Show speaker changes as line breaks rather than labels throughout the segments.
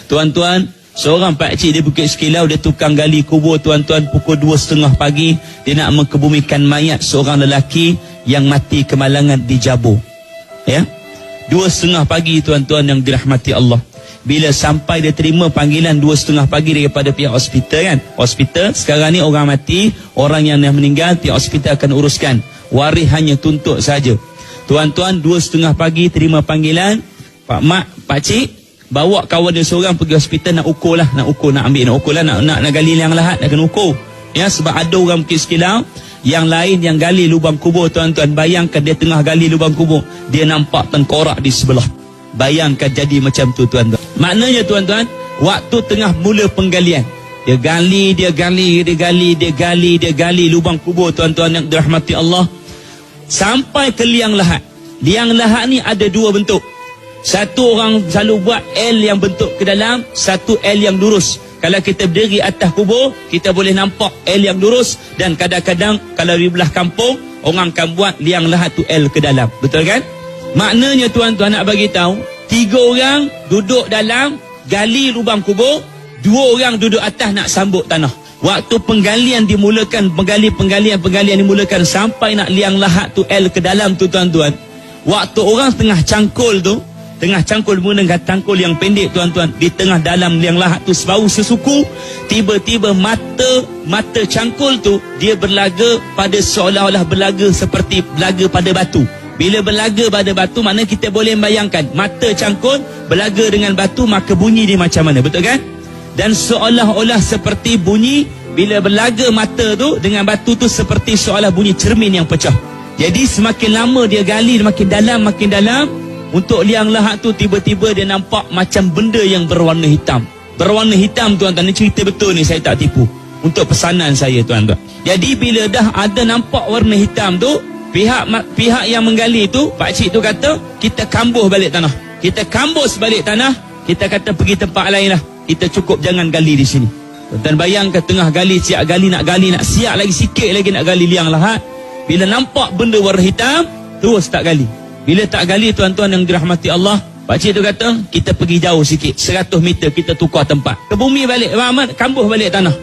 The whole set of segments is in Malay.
Tuan-tuan, seorang pakcik di Bukit Sekilau, dia tukang gali kubur tuan-tuan. Pukul 2:30 pagi dia nak mengebumikan mayat seorang lelaki yang mati kemalangan di Jabur. Ya, 2:30 pagi tuan-tuan yang dirahmati Allah. Bila sampai dia terima panggilan 2:30 pagi daripada pihak hospital kan. Hospital sekarang ni orang mati, orang yang meninggal pihak hospital akan uruskan. Waris hanya tuntut saja. Tuan-tuan 2:30 pagi terima panggilan. Pak mak, pak cik bawa kawan dia seorang pergi hospital nak ukur lah, nak gali liang lahat, nak kena ukur. Ya, sebab ada orang Bukit Sekilau yang lain yang gali lubang kubur tuan-tuan. Bayangkan dia tengah gali lubang kubur, dia nampak tengkorak di sebelah. Bayangkan jadi macam tu tuan-tuan. Maknanya tuan-tuan, waktu tengah mula penggalian, dia gali lubang kubur tuan-tuan yang dirahmati Allah, sampai ke liang lahat. Liang lahat ni ada dua bentuk. Satu orang selalu buat L yang bentuk ke dalam, satu L yang lurus. Kalau kita berdiri atas kubur, kita boleh nampak L yang lurus. Dan kadang-kadang kalau di belah kampung, orang akan buat liang lahat tu L ke dalam. Betul kan? Maknanya tuan-tuan nak bagi tahu, 3 orang duduk dalam gali lubang kubur, 2 orang duduk atas nak sambut tanah. Waktu penggalian dimulakan, penggalian dimulakan sampai nak liang lahat tu L ke dalam tu tuan-tuan. Waktu orang tengah cangkul menggunakan cangkul yang pendek tuan-tuan, di tengah dalam liang lahat tu sebau sesuku, tiba-tiba mata cangkul tu dia berlaga pada seolah-olah berlaga seperti berlaga pada batu. Bila berlaga pada batu, maknanya kita boleh bayangkan mata cangkul berlaga dengan batu, maka bunyi dia macam mana, betul kan? Dan seolah-olah seperti bunyi bila berlaga mata tu dengan batu tu, seperti seolah bunyi cermin yang pecah. Jadi semakin lama dia gali, makin dalam untuk liang lahat tu, tiba-tiba dia nampak macam benda yang berwarna hitam. Berwarna hitam tuan-tuan, ni cerita betul ni, saya tak tipu. Untuk pesanan saya tuan-tuan. Jadi bila dah ada nampak warna hitam tu, pihak yang menggali tu, pakcik tu kata, kita kambuh balik tanah. Kita kambus balik tanah, kita kata pergi tempat lain lah. Kita cukup jangan gali di sini. Tuan-tuan bayangkan tengah gali, siap gali, nak siap lagi sikit lagi nak gali liang lahat. Bila nampak benda warna hitam, terus tak gali. Bila tak gali tuan-tuan yang dirahmati Allah, pakcik tu kata, kita pergi jauh sikit, 100 meter kita tukar tempat. Ke bumi balik, kambuh balik tanah.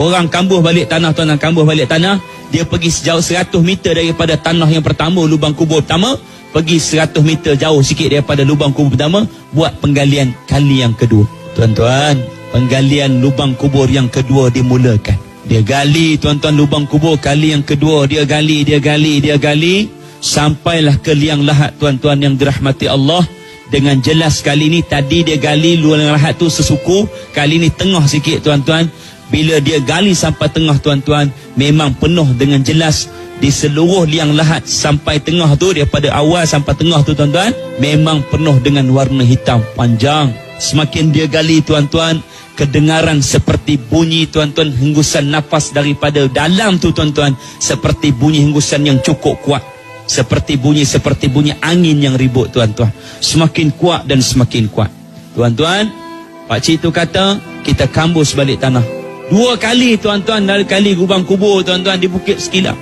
Orang kambuh balik tanah tuan-tuan, kambuh balik tanah. Dia pergi sejauh 100 meter daripada tanah yang pertama, lubang kubur pertama, pergi 100 meter jauh sikit daripada lubang kubur pertama, buat penggalian kali yang kedua. Tuan-tuan, penggalian lubang kubur yang kedua dimulakan. Dia gali tuan-tuan lubang kubur kali yang kedua, dia gali, sampailah ke liang lahat tuan-tuan yang dirahmati Allah. Dengan jelas kali ni, tadi dia gali liang lahat tu sesuku, kali ni tengah sikit tuan-tuan. Bila dia gali sampai tengah tuan-tuan, memang penuh dengan jelas di seluruh liang lahat sampai tengah tu, daripada awal sampai tengah tu tuan-tuan, memang penuh dengan warna hitam panjang. Semakin dia gali tuan-tuan, kedengaran seperti bunyi tuan-tuan, hembusan nafas daripada dalam tu tuan-tuan, seperti bunyi hembusan yang cukup kuat, seperti bunyi angin yang ribut tuan-tuan. Semakin kuat dan semakin kuat. Tuan-tuan, pakcik tu kata, kita kambus balik tanah. 2 kali tuan-tuan, dari kali lubang kubur tuan-tuan di Bukit Sekilau.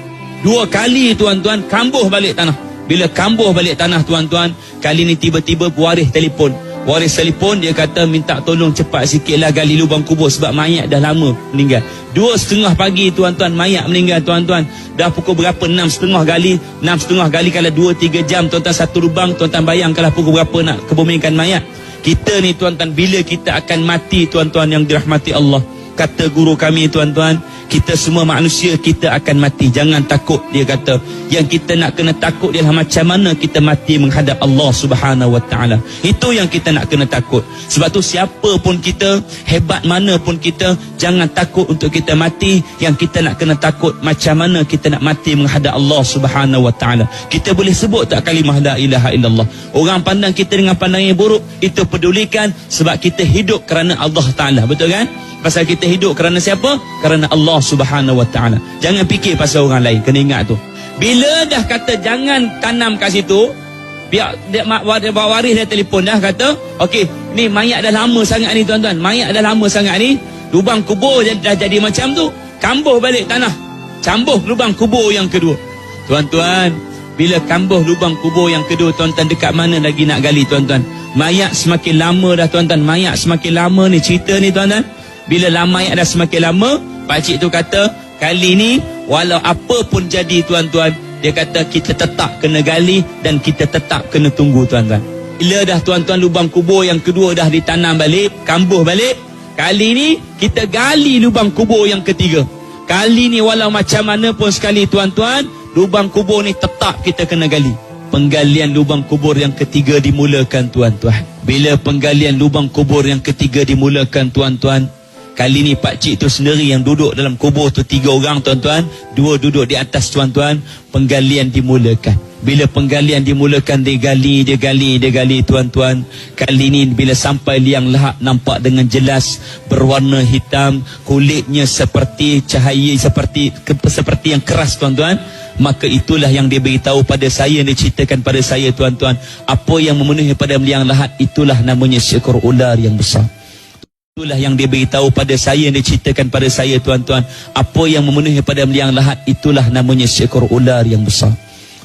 2 kali tuan-tuan kambuh balik tanah. Bila kambuh balik tanah tuan-tuan, kali ni tiba-tiba waris telefon, dia kata minta tolong cepat sikitlah gali lubang kubur sebab mayat dah lama meninggal. 2:30 pagi tuan-tuan, mayat meninggal tuan-tuan. Dah pukul berapa? 6:30 gali. 6:30 gali kalau 2-3 jam tuan-tuan, satu lubang. Tuan-tuan bayangkanlah pukul berapa nak kebumikan mayat. Kita ni tuan-tuan, bila kita akan mati tuan-tuan yang dirahmati Allah, kata guru kami tuan-tuan, kita semua manusia, kita akan mati. Jangan takut, dia kata. Yang kita nak kena takut ialah macam mana kita mati menghadap Allah Subhanahu Wa Taala. Itu yang kita nak kena takut. Sebab tu siapa pun kita, hebat mana pun kita, jangan takut untuk kita mati. Yang kita nak kena takut macam mana kita nak mati menghadap Allah Subhanahu Wa Taala. Kita boleh sebut tak kalimah la ilaha illallah? Orang pandang kita dengan pandangan yang buruk, itu pedulikan, sebab kita hidup kerana Allah Taala. Betul kan? Pasal kita hidup kerana siapa? Kerana Allah Subhanahu Wa Taala. Jangan fikir pasal orang lain. Kena ingat tu. Bila dah kata jangan tanam kat situ, pihak waris dia telefon dah kata, okey, ni mayat dah lama sangat ni tuan-tuan. Mayat dah lama sangat ni. Lubang kubur dah jadi macam tu. Kambuh balik tanah. Cambuh lubang kubur yang kedua. Tuan-tuan, bila kambuh lubang kubur yang kedua tuan-tuan, dekat mana lagi nak gali tuan-tuan? Mayat semakin lama dah tuan-tuan, mayat semakin lama ni cerita ni tuan-tuan. Bila mayat dah semakin lama, pakcik tu kata, kali ni walau apa pun jadi tuan-tuan, dia kata kita tetap kena gali dan kita tetap kena tunggu tuan-tuan. Bila dah tuan-tuan lubang kubur yang kedua dah ditanam balik, kambuh balik, kali ni kita gali lubang kubur yang ketiga. Kali ni walau macam mana pun sekali tuan-tuan, lubang kubur ni tetap kita kena gali. Penggalian lubang kubur yang ketiga dimulakan tuan-tuan. Bila penggalian lubang kubur yang ketiga dimulakan tuan-tuan, kali ni pakcik tu sendiri yang duduk dalam kubur tu, 3 orang tuan-tuan, 2 duduk di atas tuan-tuan. Penggalian dimulakan. Bila penggalian dimulakan, dia gali tuan-tuan. Kali ni bila sampai liang lahat, nampak dengan jelas berwarna hitam, kulitnya seperti cahaya, seperti yang keras tuan-tuan. Maka itulah yang dia beritahu pada saya, dia ceritakan pada saya tuan-tuan, apa yang memenuhi pada liang lahat itulah namanya seekor ular yang besar. Itulah yang dia beritahu pada saya, dia ceritakan pada saya tuan-tuan, apa yang memenuhi pada liang lahat itulah namanya seekor ular yang besar.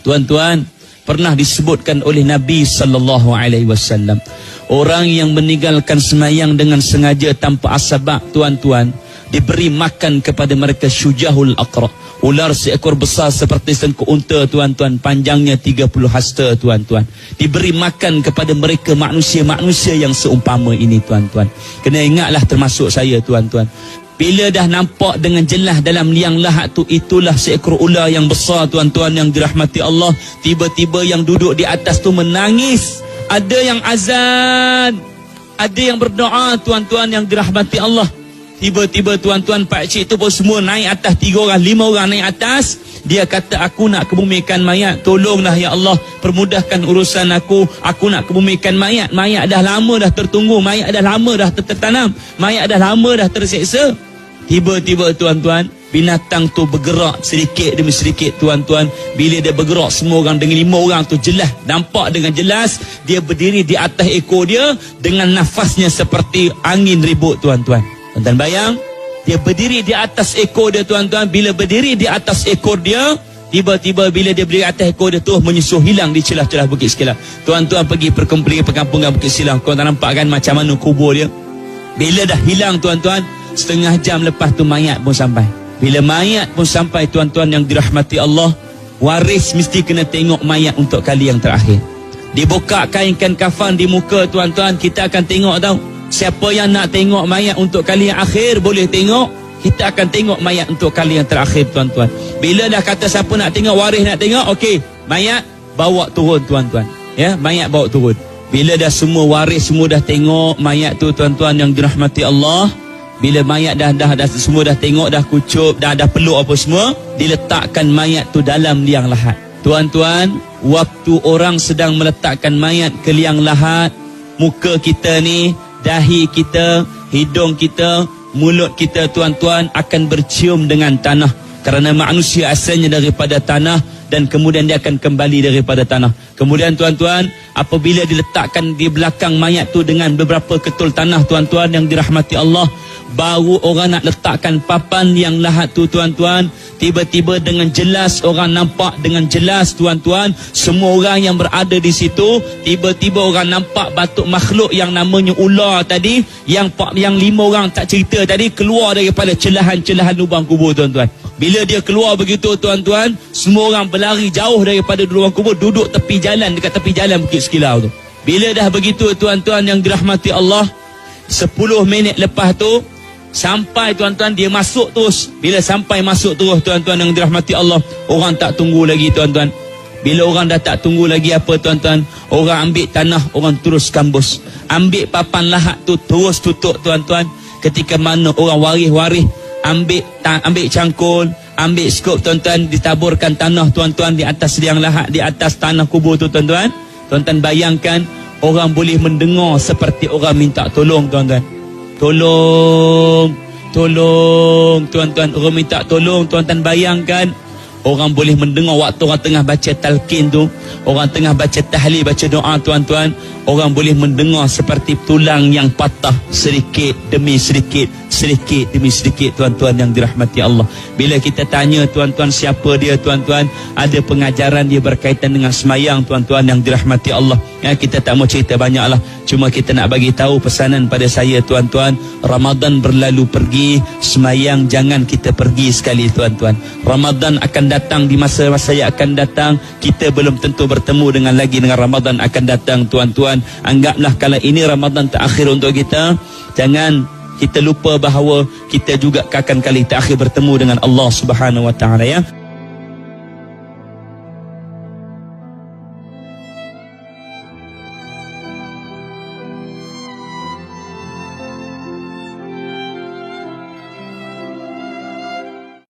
Tuan-tuan, pernah disebutkan oleh Nabi SAW, orang yang meninggalkan semayang dengan sengaja tanpa asbab tuan-tuan, diberi makan kepada mereka syujahul aqra, ular seekor besar seperti sengkuk unta tuan-tuan, panjangnya 30 hasta tuan-tuan. Diberi makan kepada mereka manusia-manusia yang seumpama ini tuan-tuan. Kena ingatlah termasuk saya tuan-tuan. Bila dah nampak dengan jelas dalam liang lahat tu, itulah seekor ular yang besar tuan-tuan yang dirahmati Allah. Tiba-tiba yang duduk di atas tu menangis, ada yang azan, ada yang berdoa tuan-tuan yang dirahmati Allah. Tiba-tiba tuan-tuan, pakcik tu pun semua naik atas, 3 orang, 5 orang naik atas. Dia kata, aku nak kebumikan mayat, tolonglah ya Allah, permudahkan urusan aku nak kebumikan mayat. Mayat dah lama dah tertunggu, mayat dah lama dah tertanam, mayat dah lama dah terseksa. Tiba-tiba tuan-tuan, binatang tu bergerak sedikit demi sedikit tuan-tuan. Bila dia bergerak, semua orang dengan 5 orang tu jelas, nampak dengan jelas, dia berdiri di atas ekor dia dengan nafasnya seperti angin ribut tuan-tuan. Tuan-tuan bayang, dia berdiri di atas ekor dia tuan-tuan. Bila berdiri di atas ekor dia, tiba-tiba bila dia berdiri atas ekor dia tu, menyusuh hilang di celah-celah Bukit Sekilang. Tuan-tuan pergi perkampungan Bukit Sekilang, kau tak nampak kan macam mana kubur dia. Bila dah hilang tuan-tuan, setengah jam lepas tu mayat pun sampai. Bila mayat pun sampai tuan-tuan yang dirahmati Allah, waris mesti kena tengok mayat untuk kali yang terakhir. Dibuka kainkan kafan di muka tuan-tuan, kita akan tengok tau. Siapa yang nak tengok mayat untuk kali yang akhir boleh tengok. Kita akan tengok mayat untuk kali yang terakhir tuan-tuan. Bila dah kata siapa nak tengok, waris nak tengok, okey, mayat bawa turun tuan-tuan. Ya, mayat bawa turun. Bila dah semua waris semua dah tengok mayat tu tuan-tuan yang dirahmati Allah, bila mayat dah semua dah tengok, dah kucup, dah peluk apa semua, diletakkan mayat tu dalam liang lahat. Tuan-tuan, waktu orang sedang meletakkan mayat ke liang lahat, muka kita ni, dahi kita, hidung kita, mulut kita tuan-tuan akan bercium dengan tanah. Kerana manusia asalnya daripada tanah dan kemudian dia akan kembali daripada tanah. Kemudian tuan-tuan, apabila diletakkan di belakang mayat tu dengan beberapa ketul tanah tuan-tuan yang dirahmati Allah, baru orang nak letakkan papan yang lahat tu tuan-tuan. Tiba-tiba dengan jelas, orang nampak dengan jelas tuan-tuan, semua orang yang berada di situ, tiba-tiba orang nampak batuk makhluk yang namanya ular tadi, yang 5 orang tak cerita tadi, keluar daripada celahan-celahan lubang kubur tuan-tuan. Bila dia keluar begitu tuan-tuan, semua orang berlari jauh daripada lubang kubur, duduk tepi jalan, dekat tepi jalan Bukit Sekilau tu. Bila dah begitu tuan-tuan yang dirahmati Allah, 10 minit lepas tu sampai tuan-tuan, dia masuk terus. Bila sampai masuk terus tuan-tuan yang dirahmati Allah, orang tak tunggu lagi tuan-tuan. Bila orang dah tak tunggu lagi apa tuan-tuan, orang ambil tanah, orang terus kambus, ambil papan lahat tu terus tutup tuan-tuan. Ketika mana orang waris-waris ambil cangkul, ambil skop tuan-tuan, ditaburkan tanah tuan-tuan di atas liang lahat, di atas tanah kubur tu tuan-tuan. Tuan-tuan bayangkan, orang boleh mendengar seperti orang minta tolong tuan-tuan. Tolong tuan-tuan, orang minta tolong tuan-tuan. Bayangkan Orang boleh mendengar waktu orang tengah baca talqin tu, orang tengah baca tahlil, baca doa tuan-tuan, orang boleh mendengar seperti tulang yang patah sedikit demi sedikit, sedikit demi sedikit tuan-tuan yang dirahmati Allah. Bila kita tanya tuan-tuan siapa dia tuan-tuan, ada pengajaran dia berkaitan dengan semayang tuan-tuan yang dirahmati Allah. Ya, kita tak mau cerita banyaklah, cuma kita nak bagi tahu pesanan pada saya tuan-tuan, Ramadan berlalu pergi, semayang jangan kita pergi sekali tuan-tuan. Ramadan akan datang di masa-masa yang akan datang, kita belum tentu bertemu dengan Ramadan akan datang tuan-tuan. Anggaplah kalau ini Ramadan terakhir untuk kita, jangan kita lupa bahawa kita juga akan kali terakhir bertemu dengan Allah Subhanahu Wa Taala ya.